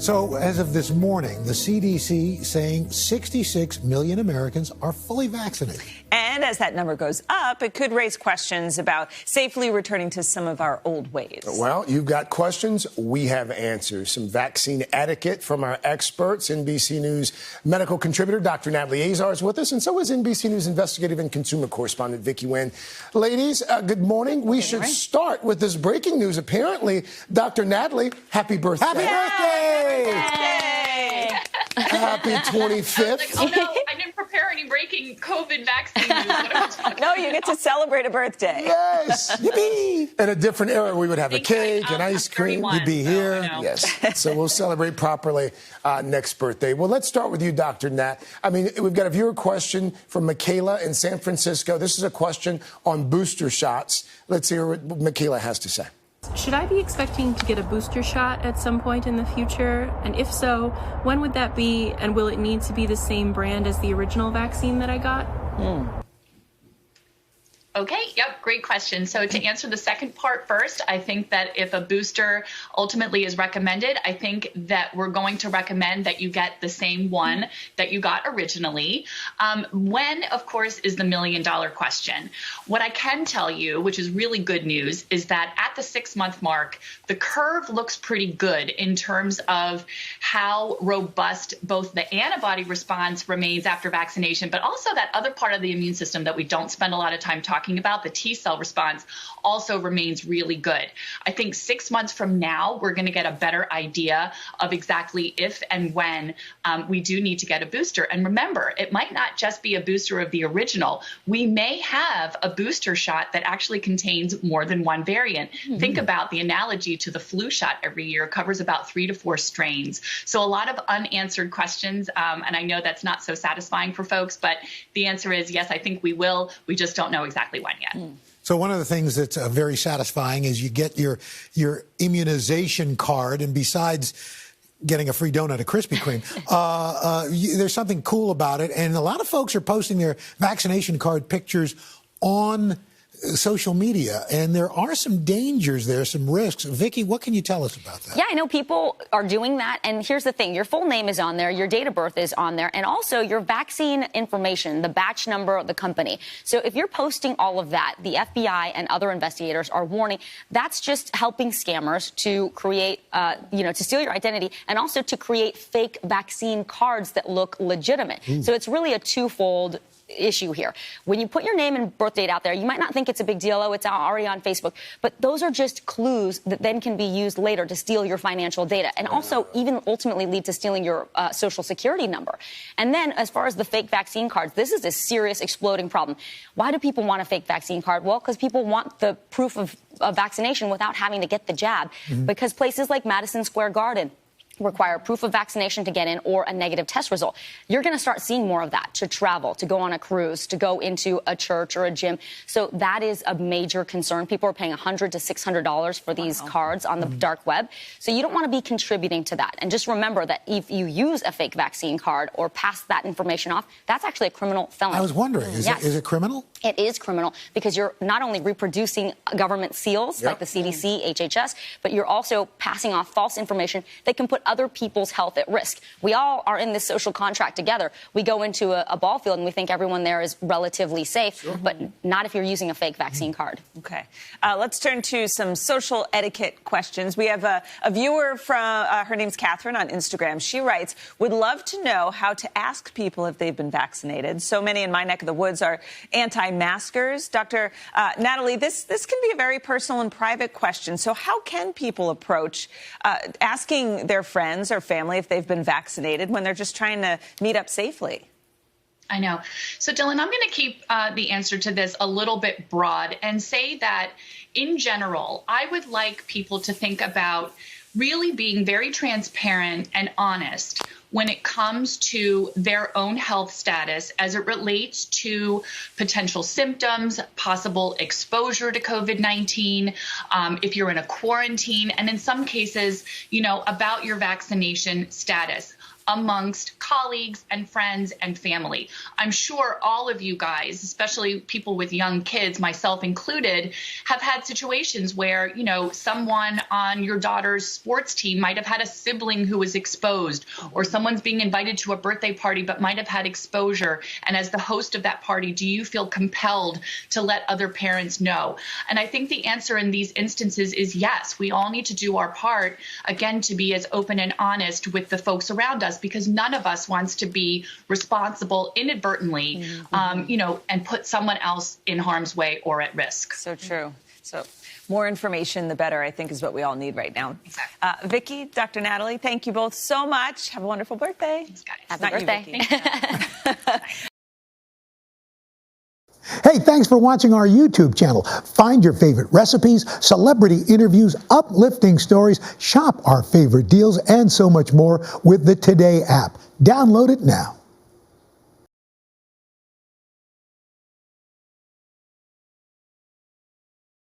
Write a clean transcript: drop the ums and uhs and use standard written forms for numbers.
So as of this morning, the CDC saying 66 million Americans are fully vaccinated. And as that number goes up, it could raise questions about safely returning to some of our old ways. Well, you've got questions. We have answers. Some vaccine etiquette from our experts. NBC News medical contributor Dr. Natalie Azar is with us, and so is NBC News investigative and consumer correspondent Vicki Nguyen. Ladies, good morning. We should start with this breaking news. Apparently, Dr. Natalie, happy birthday. Happy birthday! Happy 25th. Like, oh no, I didn't prepare any breaking COVID vaccine news. No, you get to celebrate a birthday. Yes. Yippee. In a different era, we would have a cake and ice cream. 31, You'd be here. so Yes. So we'll celebrate properly next birthday. Well, let's start with you, Dr. Nat. I mean, we've got a viewer question from Michaela in San Francisco. This is a question on booster shots. Let's hear what Michaela has to say. Should I be expecting to get a booster shot at some point in the future? And if so, when would that be? And will it need to be the same brand as the original vaccine that I got? Okay, yep, great question. So to answer the second part first, I think that if a booster ultimately is recommended, I think that we're going to recommend that you get the same one that you got originally. When, of course, is the million-dollar question. What I can tell you, which is really good news, is that at the 6-month mark, the curve looks pretty good in terms of how robust both the antibody response remains after vaccination, but also that other part of the immune system that we don't spend a lot of time talking about, the T cell response, also remains really good. I think 6 months from now, we're going to get a better idea of exactly if and when we do need to get a booster. And remember, it might not just be a booster of the original. We may have a booster shot that actually contains more than one variant. Think about the analogy to the flu shot every year, covers about 3 to 4 strains. So a lot of unanswered questions, and I know that's not so satisfying for folks, but the answer is yes, I think we will. We just don't know exactly when yet. So one of the things that's very satisfying is you get your immunization card, and besides getting a free donut at Krispy Kreme, there's something cool about it. And a lot of folks are posting their vaccination card pictures on social media, and there are some dangers there, some risks. Vicki, what can you tell us about that? Yeah, I know people are doing that, and here's the thing. Your full name is on there, your date of birth is on there, and also your vaccine information, the batch number, the company. So if you're posting all of that, the FBI and other investigators are warning that's just helping scammers to create, to steal your identity, and also to create fake vaccine cards that look legitimate. So it's really a twofold issue here. When you put your name and birth date out there, you might not think it's a big deal. Oh, it's already on Facebook. But those are just clues that then can be used later to steal your financial data and also even ultimately lead to stealing your social security number. And then as far as the fake vaccine cards, this is a serious exploding problem. Why do people want a fake vaccine card? Well, because people want the proof of vaccination without having to get the jab. Because places like Madison Square Garden require proof of vaccination to get in or a negative test result. You're going to start seeing more of that to travel, to go on a cruise, to go into a church or a gym. So that is a major concern. People are paying $100 to $600 for these cards on the dark web. So you don't want to be contributing to that. And just remember that if you use a fake vaccine card or pass that information off, that's actually a criminal felony. I was wondering, is it criminal? It is criminal because you're not only reproducing government seals like the CDC, HHS, but you're also passing off false information that can put other people's health at risk. We all are in this social contract together. We go into a ball field and we think everyone there is relatively safe, but not if you're using a fake vaccine card. Okay. Let's turn to some social etiquette questions. We have a viewer from, her name's Catherine on Instagram. She writes, would love to know how to ask people if they've been vaccinated. So many in my neck of the woods are anti-maskers. Dr. Natalie, this can be a very personal and private question. So how can people approach asking their friends or family if they've been vaccinated when they're just trying to meet up safely? I know. So, Dylan, I'm going to keep the answer to this a little bit broad and say that in general, I would like people to think about really being very transparent and honest when it comes to their own health status as it relates to potential symptoms, possible exposure to COVID-19, if you're in a quarantine, and in some cases, about your vaccination status amongst colleagues and friends and family. I'm sure all of you guys, especially people with young kids, myself included, have had situations where, someone on your daughter's sports team might have had a sibling who was exposed, or someone's being invited to a birthday party but might have had exposure. And as the host of that party, do you feel compelled to let other parents know? And I think the answer in these instances is yes. We all need to do our part, again, to be as open and honest with the folks around us, because none of us wants to be responsible inadvertently, and put someone else in harm's way or at risk. So true. So more information, the better, I think, is what we all need right now. Exactly. Vicki, Dr. Natalie, thank you both so much. Have a wonderful birthday. Thanks, guys. Happy birthday. Hey, thanks for watching our YouTube channel. Find your favorite recipes, celebrity interviews, uplifting stories, shop our favorite deals, and so much more with the Today app. Download it now.